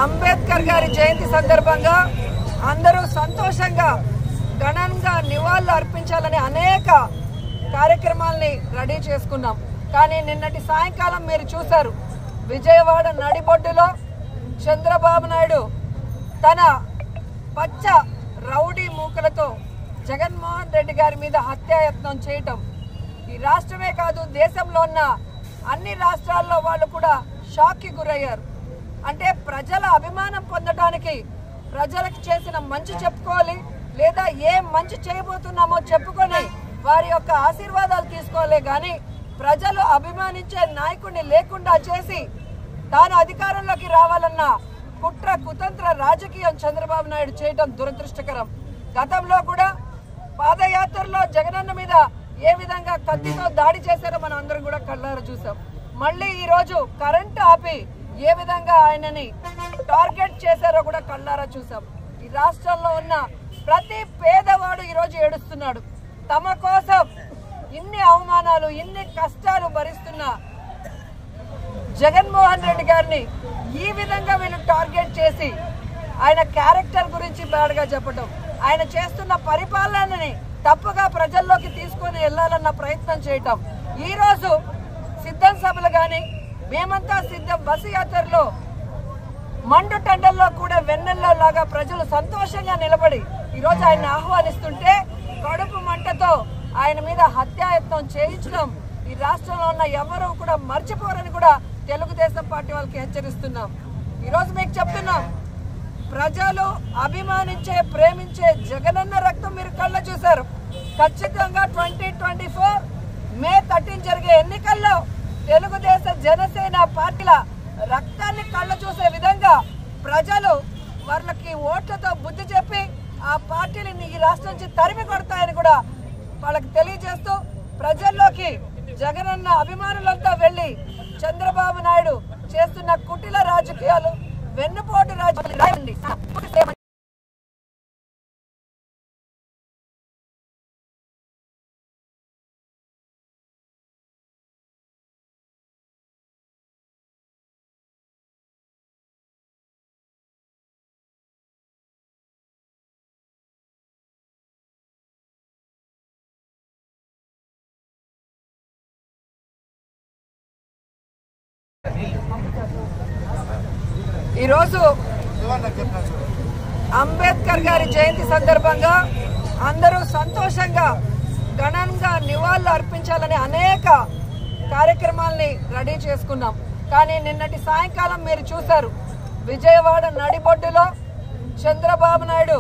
అంబేద్కర్ గారి జయంతి సందర్భంగా అందరూ సంతోషంగా ఘనంగా నివాళులు అర్పించాలని అనేక కార్యక్రమాల్ని రెడీ చేసుకున్నాం. కానీ నిన్నటి సాయంకాలం మీరు చూశారు, విజయవాడ నడిబొడ్డులో చంద్రబాబు నాయుడు తన పచ్చ రౌడీ మూకలతో జగన్మోహన్ రెడ్డి గారి మీద హత్యాయత్నం చేయటం. ఈ రాష్ట్రమే కాదు, దేశంలో ఉన్న అన్ని రాష్ట్రాల్లో వాళ్ళు కూడా షాక్కి గురయ్యారు. అంటే ప్రజల అభిమానం పొందడానికి ప్రజలకు చేసిన మంచి చెప్పుకోవాలి, లేదా ఏం మంచి చేయబోతున్నామో చెప్పుకొని వారి యొక్క ఆశీర్వాదాలు తీసుకోవాలి. కానీ ప్రజలు అభిమానించే నాయకుడిని లేకుండా చేసి తాను అధికారంలోకి రావాలన్న కుట్ర కుతంత్ర రాజకీయం చంద్రబాబు నాయుడు చేయడం దురదృష్టకరం. గతంలో కూడా పాదయాత్రలో జగనన్న మీద ఏ విధంగా కత్తితో దాడి చేశారో మనం అందరం కూడా కళ్ళారా చూసాం. మళ్ళీ ఈరోజు కరెంటు ఆపి ఏ విధంగా ఆయనని టార్గెట్ చేశారో కూడా కళ్ళారా చూసాం. ఈ రాష్ట్రంలో ఉన్న ప్రతి పేదవాడు ఈరోజు ఏడుస్తున్నాడు. తమ కోసం ఇన్ని అవమానాలు ఇన్ని కష్టాలు భరిస్తున్న జగన్మోహన్ రెడ్డి గారిని ఈ విధంగా వీళ్ళు టార్గెట్ చేసి ఆయన క్యారెక్టర్ గురించి బ్యాడ్గా చెప్పడం, ఆయన చేస్తున్న పరిపాలనని తప్పుగా ప్రజల్లోకి తీసుకొని వెళ్లాలన్న ప్రయత్నం చేయటం. ఈరోజు సిద్ధం సభలు కానీ మేమంతా సిద్ధం బస్సు యాత్రలో మండు టెండల్లో కూడా వెన్నెల్లో లాగా ప్రజలు సంతోషంగా నిలబడి ఈరోజు ఆయన ఆహ్వానిస్తుంటే కడుపు మంటతో ఆయన మీద హత్యాయత్నం చేయించడం ఈ రాష్ట్రంలో ఉన్న ఎవరూ కూడా మర్చిపోరని కూడా తెలుగుదేశం పార్టీ వాళ్ళకి హెచ్చరిస్తున్నాం. ఈరోజు మీకు చెప్తున్నాం, ప్రజలు అభిమానించే ప్రేమించే జగనన్న రక్తం మీరు కళ్ళ చూశారు. ఖచ్చితంగా 2024 మే 13 జరిగే ఎన్నికల్లో తెలుగుదేశం జనసేన పార్టీల రక్తాన్ని కళ్ళ చూసే విధంగా ప్రజలు వాళ్ళకి ఓట్లతో బుద్ధి చెప్పి ఆ పార్టీని ఈ రాష్ట్రం నుంచి తరిమి కొడతాయని కూడా వాళ్ళకి తెలియజేస్తూ ప్రజల్లోకి జగనన్న అభిమానులంతా వెళ్లి చంద్రబాబు నాయుడు చేస్తున్న కుటిల రాజకీయాలు వెన్నుపోటు రాజకీయాలు ఈరోజు అంబేద్కర్ గారి జయంతి సందర్భంగా అందరూ సంతోషంగా ఘనంగా నివాళులు అర్పించాలని అనేక కార్యక్రమాల్ని రెడీ చేసుకున్నాం. కానీ నిన్నటి సాయంకాలం మీరు చూశారు, విజయవాడ నడిబొడ్డులో చంద్రబాబు నాయుడు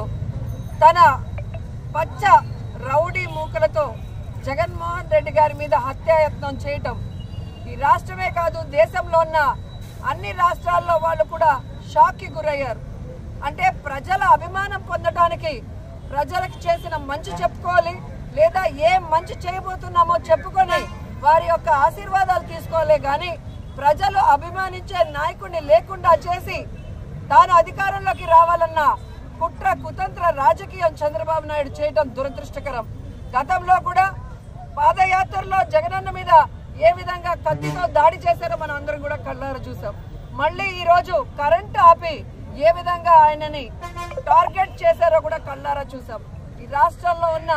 తన పచ్చ రౌడీ మూకలతో జగన్మోహన్ రెడ్డి గారి మీద హత్యాయత్నం చేయటం. ఈ రాష్ట్రమే కాదు, దేశంలో ఉన్న అన్ని రాష్ట్రాల్లో వాళ్ళు కూడా షాక్కి గురయ్యారు. అంటే ప్రజల అభిమానం పొందడానికి ప్రజలకు చేసిన మంచి చెప్పుకోవాలి, లేదా ఏం మంచి చేయబోతున్నామో చెప్పుకొని వారి యొక్క ఆశీర్వాదాలు తీసుకోవాలి. కానీ ప్రజలు అభిమానించే నాయకుడిని లేకుండా చేసి తాను అధికారంలోకి రావాలన్న కుట్ర కుతంత్ర రాజకీయం చంద్రబాబు నాయుడు చేయడం దురదృష్టకరం. గతంలో కూడా పాదయాత్రలో జగనన్న మీద ఏ విధంగా కత్తితో దాడి చేశారో మనం అందరం కూడా కళ్ళారా చూసాం. మళ్ళీ ఈరోజు కరెంటు ఆపి ఏ విధంగా ఆయనని టార్గెట్ చేశారో కూడా కళ్ళారా చూసాం. ఈ రాష్ట్రంలో ఉన్న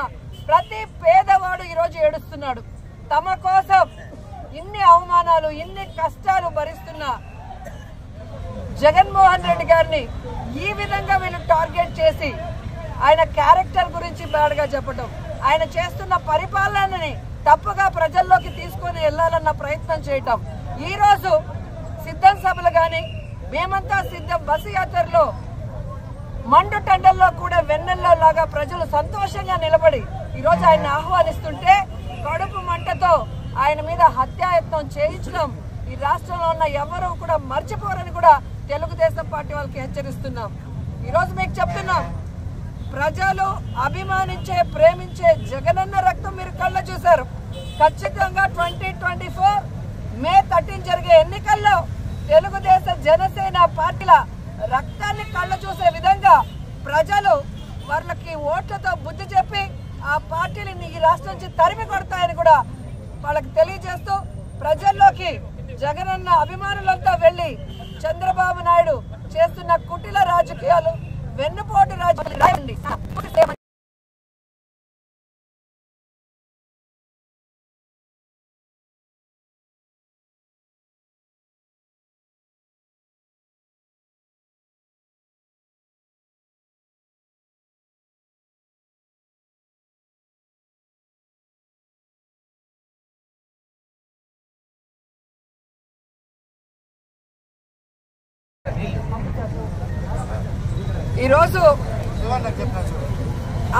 ప్రతి పేదవాడు ఈరోజు ఏడుస్తున్నాడు. తమ కోసం ఇన్ని అవమానాలు ఇన్ని కష్టాలు భరిస్తున్న జగన్మోహన్ రెడ్డి గారిని ఈ విధంగా వీళ్ళు టార్గెట్ చేసి ఆయన క్యారెక్టర్ గురించి బ్యాడ్గా చెప్పడం, ఆయన చేస్తున్న పరిపాలనని తప్పుగా ప్రజల్లోకి తీసుకొని వెళ్లాలన్న ప్రయత్నం చేయటం. ఈరోజు సిద్ధం సభలు కానీ మేమంతా సిద్ధం బస్సు యాత్రలో మండు టెండల్లో కూడా వెన్నెల్లో లాగా ప్రజలు సంతోషంగా నిలబడి ఈరోజు ఆయన ఆహ్వానిస్తుంటే కడుపు మంటతో ఆయన మీద హత్యాయత్నం చేయించడం ఈ రాష్ట్రంలో ఉన్న ఎవరూ కూడా మర్చిపోరని కూడా తెలుగుదేశం పార్టీ వాళ్ళకి హెచ్చరిస్తున్నాం. ఈరోజు మీకు చెప్తున్నాం, ప్రజలు అభిమానించే ప్రేమించే జగనన్న రక్తం మీరు కళ్ళ చూశారు. ఖచ్చితంగా 2024 మే 13 జరిగే ఎన్నికల్లో తెలుగుదేశం జనసేన పార్టీల రక్తాన్ని కళ్ళ చూసే విధంగా ప్రజలు వాళ్ళకి ఓట్లతో బుద్ధి చెప్పి ఆ పార్టీని ఈ రాష్ట్రం నుంచి తరిమి కొడతాయని కూడా వాళ్ళకి తెలియజేస్తూ ప్రజల్లోకి జగనన్న అభిమానులంతా వెళ్లి చంద్రబాబు నాయుడు చేస్తున్న కుటిల రాజకీయాలు, వెన్నుపోటు రాజకీయాలు ఈరోజు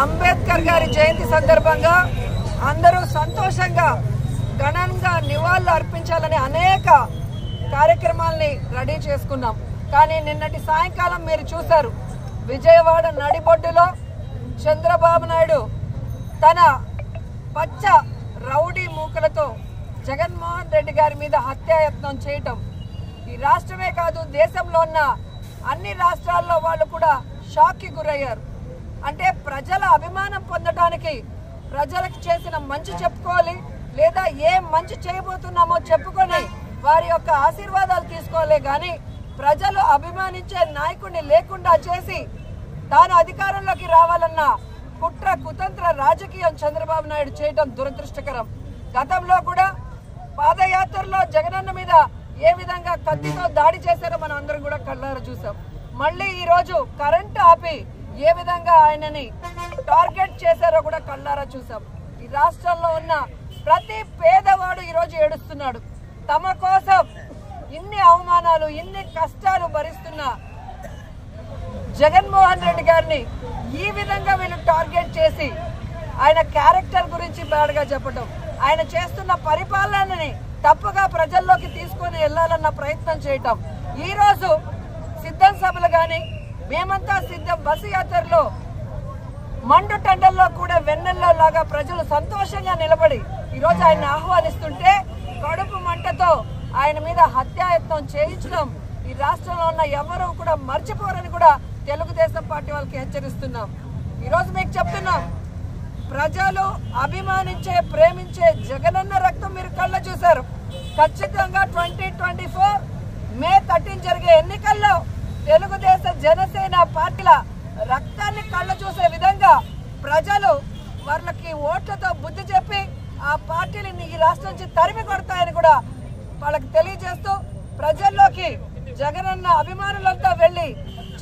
అంబేద్కర్ గారి జయంతి సందర్భంగా అందరూ సంతోషంగా ఘనంగా నివాళులు అర్పించాలని అనేక కార్యక్రమాల్ని రెడీ చేసుకున్నాం. కానీ నిన్నటి సాయంకాలం మీరు చూశారు, విజయవాడ నడిబొడ్డులో చంద్రబాబు నాయుడు తన పచ్చ రౌడీ మూకలతో జగన్మోహన్ రెడ్డి గారి మీద హత్యాయత్నం చేయటం ఈ రాష్ట్రమే కాదు, దేశంలో ఉన్న అన్ని రాష్ట్రాల్లో వాళ్ళు కూడా షాక్కి గురయ్యారు. అంటే ప్రజల అభిమానం పొందడానికి ప్రజలకు చేసిన మంచి చెప్పుకోవాలి, లేదా ఏ మంచి చేయబోతున్నామో చెప్పుకొని వారి యొక్క ఆశీర్వాదాలు తీసుకోవాలి. కానీ ప్రజలు అభిమానించే నాయకుడిని లేకుండా చేసి తాను అధికారంలోకి రావాలన్న కుట్ర కుతంత్ర రాజకీయం చంద్రబాబు నాయుడు చేయడం దురదృష్టకరం. గతంలో కూడా పాదయాత్రలో జగనన్న మీద ఏ విధంగా కత్తితో దాడి చేశారో మనం అందరం కూడా కళ్ళారా చూసాం. మళ్ళీ ఈ రోజు కరెంటు ఆపి ఏ విధంగా ఆయనని టార్గెట్ చేశారో కూడా కళ్ళారా చూసాం. ఈ రాష్ట్రంలో ఉన్న ప్రతి పేదవాడు ఈరోజు ఏడుస్తున్నాడు. తమ కోసం ఇన్ని అవమానాలు, ఇన్ని కష్టాలు భరిస్తున్న జగన్మోహన్ రెడ్డి గారిని ఈ విధంగా వీళ్ళు టార్గెట్ చేసి ఆయన క్యారెక్టర్ గురించి బ్యాడ్గా చెప్పడం, ఆయన చేస్తున్న పరిపాలనని తప్పుగా ప్రజల్లోకి తీసుకొని వెళ్లాలన్న ప్రయత్నం చేయటం. ఈ రోజు సిద్ధం సభలు కానీ మేమంతా సిద్ధం బస్సు యాత్రలో మండు టెండల్లో కూడా వెన్నెల్లో లాగా ప్రజలు సంతోషంగా నిలబడి ఈరోజు ఆయన ఆహ్వానిస్తుంటే కడుపు మంటతో ఆయన మీద హత్యాయత్నం చేయించడం ఈ రాష్ట్రంలో ఉన్న ఎవరూ కూడా మర్చిపోరని కూడా తెలుగుదేశం పార్టీ వాళ్ళకి హెచ్చరిస్తున్నాం. ఈరోజు మీకు చెప్తున్నాం, ప్రజలు అభిమానించే ప్రేమించే జగనన్న రక్తం మీరు కళ్ళ చూశారు. ఖచ్చితంగా 2024 మే 13 జరిగే ఎన్నికల్లో తెలుగుదేశ జనసేన పార్టీల రక్తాన్ని కళ్ళ చూసే విధంగా ప్రజలు వాళ్ళకి ఓట్లతో బుద్ధి చెప్పి ఆ పార్టీని ఈ రాష్ట్రం నుంచి తరిమి కొడతాయని కూడా వాళ్ళకి తెలియజేస్తూ ప్రజల్లోకి జగనన్న అభిమానులంతా వెళ్లి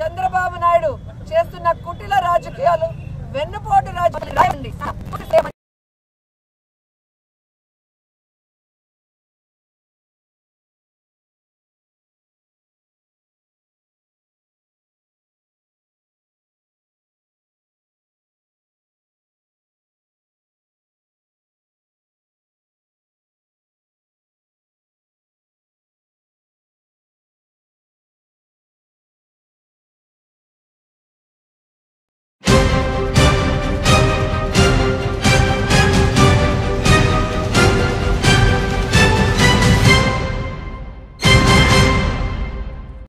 చంద్రబాబు నాయుడు చేస్తున్న కుటిల రాజకీయాలు, వెన్నుపోటు రాజకీయాలు